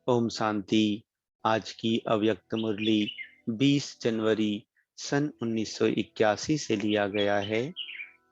ओम शांति। आज की अव्यक्त मुरली 20 जनवरी सन 1981 से लिया गया है,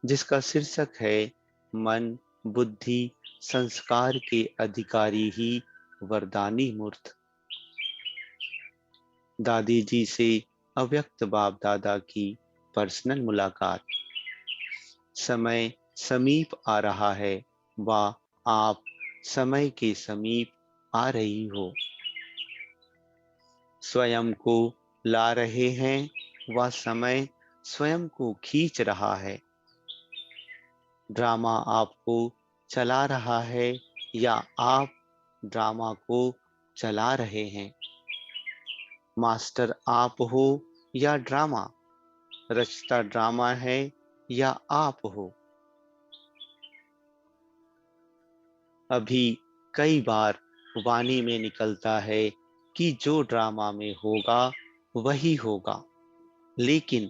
जिसका शीर्षक है मन, बुद्धि, संस्कार के अधिकारी ही वरदानी मूर्त। दादी जी से अव्यक्त बाप दादा की पर्सनल मुलाकात। समय समीप आ रहा है, व आप समय के समीप आ रही हो। स्वयं को ला रहे हैं, वह समय स्वयं को खींच रहा है। ड्रामा आपको चला रहा है या आप ड्रामा को चला रहे हैं। मास्टर आप हो या ड्रामा, रचता ड्रामा है या आप हो। अभी कई बार वाणी में निकलता है कि जो ड्रामा में होगा वही होगा, लेकिन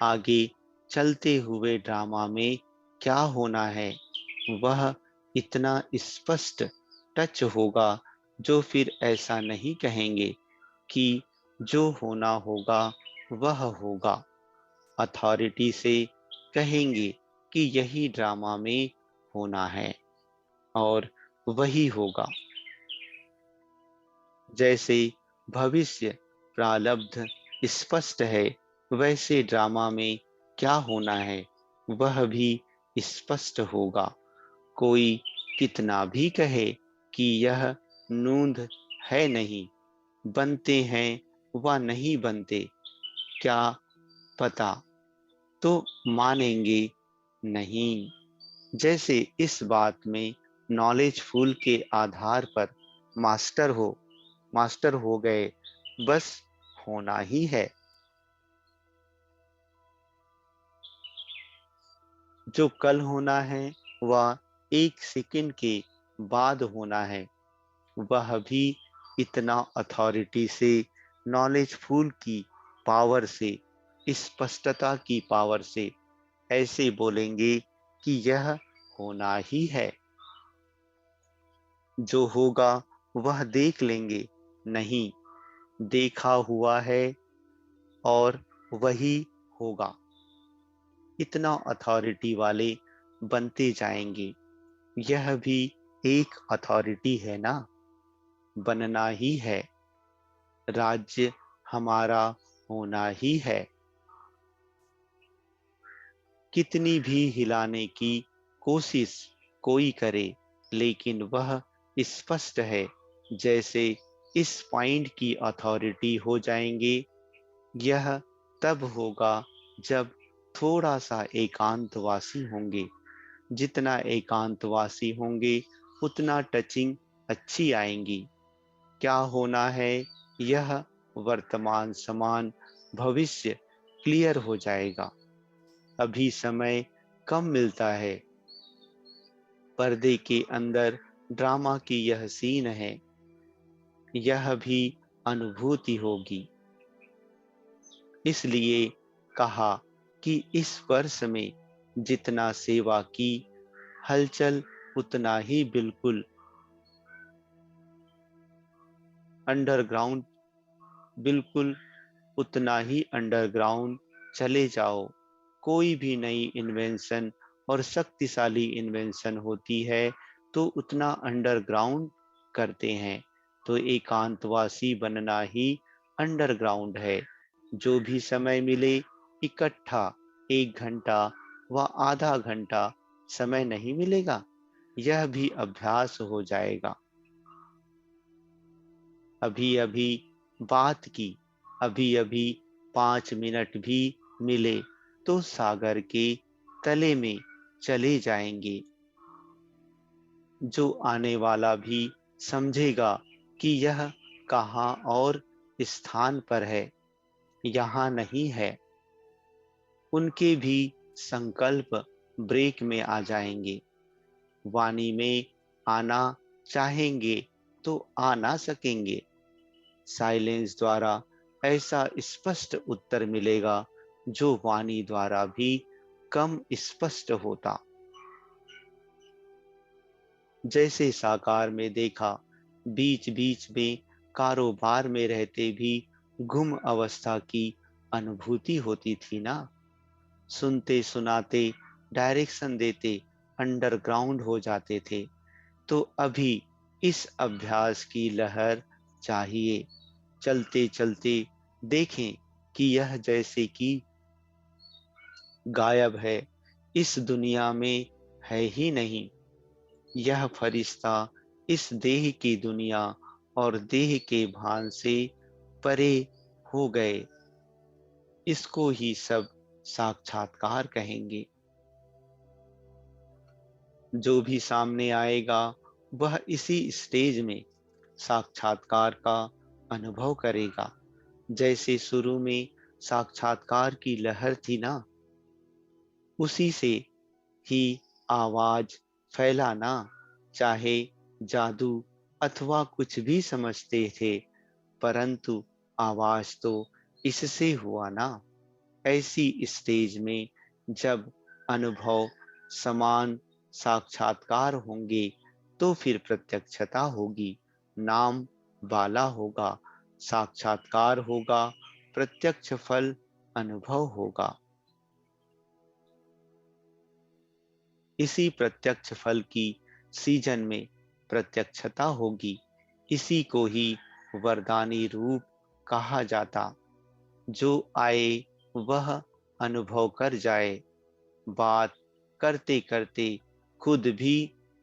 आगे चलते हुए ड्रामा में क्या होना है वह इतना स्पष्ट टच होगा, जो फिर ऐसा नहीं कहेंगे कि जो होना होगा वह होगा। अथॉरिटी से कहेंगे कि यही ड्रामा में होना है और वही होगा। जैसे भविष्य प्रारब्ध स्पष्ट है, वैसे ड्रामा में क्या होना है वह भी स्पष्ट होगा। कोई कितना भी कहे कि यह नूंद है नहीं, बनते हैं व नहीं बनते, क्या पता, तो मानेंगे नहीं। जैसे इस बात में नॉलेजफुल के आधार पर मास्टर हो गए, बस होना ही है। जो कल होना है वह 1 सेकंड के बाद होना है। वह भी इतना अथॉरिटी से, नॉलेजफुल की पावर से, स्पष्टता की पावर से ऐसे बोलेंगे कि यह होना ही है। जो होगा वह देख लेंगे, नहीं देखा हुआ है और वही होगा। इतना अथॉरिटी वाले बनते जाएंगे। यह भी एक अथॉरिटी है ना, बनना ही है। राज्य हमारा होना ही है। कितनी भी हिलाने की कोशिश कोई करे, लेकिन वह स्पष्ट है। जैसे इस पॉइंट की अथॉरिटी हो जाएंगे, यह तब होगा जब थोड़ा सा एकांतवासी होंगे। जितना एकांतवासी होंगे उतना टचिंग अच्छी आएंगी। क्या होना है यह वर्तमान समान भविष्य क्लियर हो जाएगा। अभी समय कम मिलता है। पर्दे के अंदर ड्रामा की यह सीन है, यह भी अनुभूति होगी। इसलिए कहा कि इस वर्ष में जितना सेवा की हलचल, उतना ही बिल्कुल अंडरग्राउंड, बिल्कुल उतना ही अंडरग्राउंड चले जाओ। कोई भी नई इन्वेंशन और शक्तिशाली इन्वेंशन होती है तो उतना अंडरग्राउंड करते हैं। तो एकांतवासी बनना ही अंडरग्राउंड है। जो भी समय मिले इकट्ठा 1 घंटा व आधा घंटा समय नहीं मिलेगा, यह भी अभ्यास हो जाएगा। अभी अभी बात की, अभी अभी 5 मिनट भी मिले तो सागर के तले में चले जाएंगे। जो आने वाला भी समझेगा कि यह कहाँ और स्थान पर है, यहाँ नहीं है। उनके भी संकल्प ब्रेक में आ जाएंगे। वाणी में आना चाहेंगे तो आ ना सकेंगे। साइलेंस द्वारा ऐसा स्पष्ट उत्तर मिलेगा जो वाणी द्वारा भी कम स्पष्ट होता। जैसे साकार में देखा, बीच बीच में कारोबार में रहते भी गुम अवस्था की अनुभूति होती थी ना। सुनते सुनाते, डायरेक्शन देते अंडरग्राउंड हो जाते थे। तो अभी इस अभ्यास की लहर चाहिए। चलते चलते देखें कि यह जैसे कि गायब है, इस दुनिया में है ही नहीं। यह फरिश्ता इस देह की दुनिया और देह के भान से परे हो गए। इसको ही सब साक्षात्कार कहेंगे। जो भी सामने आएगा वह इसी स्टेज में साक्षात्कार का अनुभव करेगा। जैसे शुरू में साक्षात्कार की लहर थी ना, उसी से ही आवाज फैलाना, चाहे जादू अथवा कुछ भी समझते थे, परंतु आवाज तो इससे हुआ ना। ऐसी स्टेज में जब अनुभव समान साक्षात्कार होंगे तो फिर प्रत्यक्षता होगी, नाम वाला होगा, साक्षात्कार होगा, प्रत्यक्ष फल अनुभव होगा। इसी प्रत्यक्ष फल की सीजन में प्रत्यक्षता होगी। इसी को ही वरदानी रूप कहा जाता। जो आए वह अनुभव कर जाए। बात करते करते खुद भी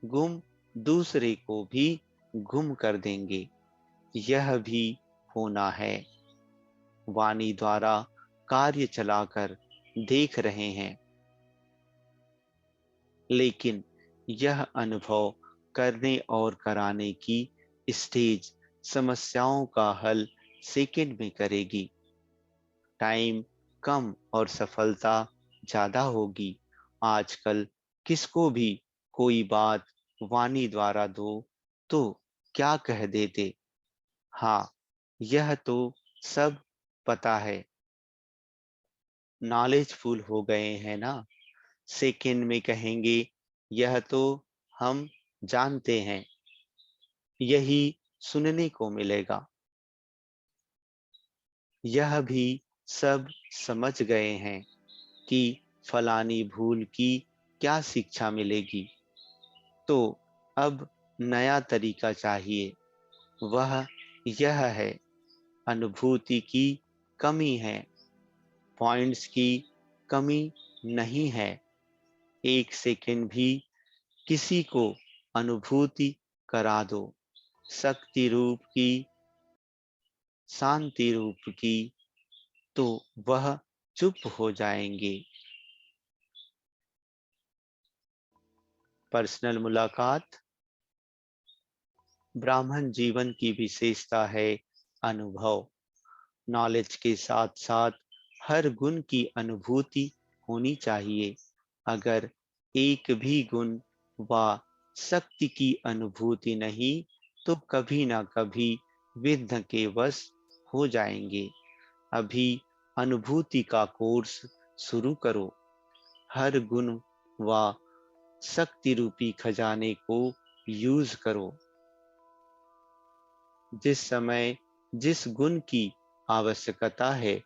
गुम, दूसरे को भी गुम कर देंगे। यह भी होना है। वाणी द्वारा कार्य चलाकर देख रहे हैं, लेकिन यह अनुभव करने और कराने की स्टेज समस्याओं का हल सेकंड में करेगी। टाइम कम और सफलता ज्यादा होगी। आजकल किसको भी कोई बात वाणी द्वारा दो तो क्या कह देते? हाँ, यह तो सब पता है, नॉलेजफुल हो गए हैं ना। सेकंड में कहेंगे यह तो हम जानते हैं। यही सुनने को मिलेगा। यह भी सब समझ गए हैं कि फलानी भूल की क्या शिक्षा मिलेगी। तो अब नया तरीका चाहिए। वह यह है, अनुभूति की कमी है, पॉइंट्स की कमी नहीं है। एक सेकंड भी किसी को अनुभूति करा दो, शक्ति रूप की, शांति रूप की, तो वह चुप हो जाएंगे। पर्सनल मुलाकात। ब्राह्मण जीवन की विशेषता है अनुभव। नॉलेज के साथ साथ हर गुण की अनुभूति होनी चाहिए। अगर एक भी गुण व शक्ति की अनुभूति नहीं तो कभी ना कभी विघ्न के वश हो जाएंगे। अभी अनुभूति का कोर्स शुरू करो। हर गुण व शक्ति रूपी खजाने को यूज करो। जिस समय जिस गुण की आवश्यकता है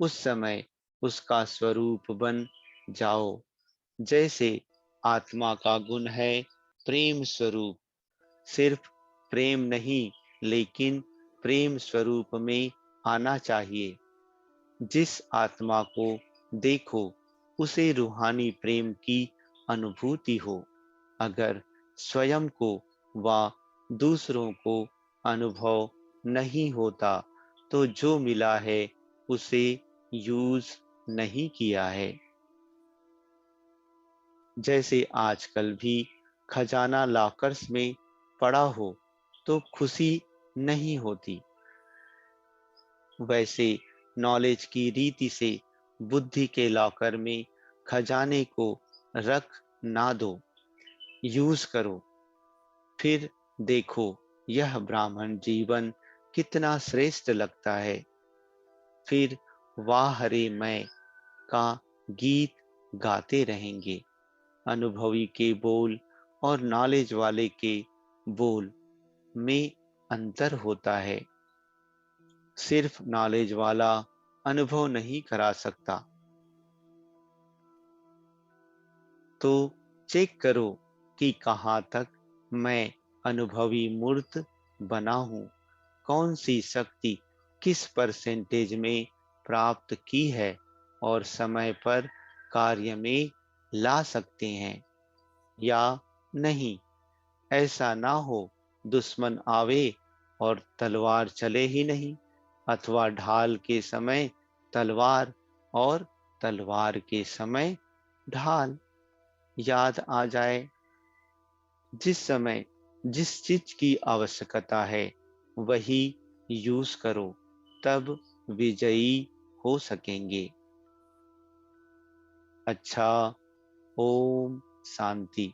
उस समय उसका स्वरूप बन जाओ। जैसे आत्मा का गुण है प्रेम स्वरूप। सिर्फ प्रेम नहीं, लेकिन प्रेम स्वरूप में आना चाहिए। जिस आत्मा को देखो उसे रूहानी प्रेम की अनुभूति हो। अगर स्वयं को व दूसरों को अनुभव नहीं होता तो जो मिला है उसे यूज नहीं किया है। जैसे आजकल भी खजाना लॉकर्स में पड़ा हो तो खुशी नहीं होती, वैसे नॉलेज की रीति से बुद्धि के लॉकर में खजाने को रख ना दो, यूज करो। फिर देखो यह ब्राह्मण जीवन कितना श्रेष्ठ लगता है। फिर वाह रे मैं का गीत गाते रहेंगे। अनुभवी के बोल और नॉलेज वाले के बोल में अंतर होता है। सिर्फ नॉलेज वाला अनुभव नहीं करा सकता। तो चेक करो कि कहाँ तक मैं अनुभवी मूर्त बना हूँ, कौन सी शक्ति किस परसेंटेज में प्राप्त की है और समय पर कार्य में ला सकते हैं या नहीं। ऐसा ना हो दुश्मन आवे और तलवार चले ही नहीं, अथवा ढाल के समय तलवार और तलवार के समय ढाल। याद आ जाए, जिस समय जिस चीज की आवश्यकता है वही यूज करो, तब विजयी हो सकेंगे। अच्छा, ओम शांति।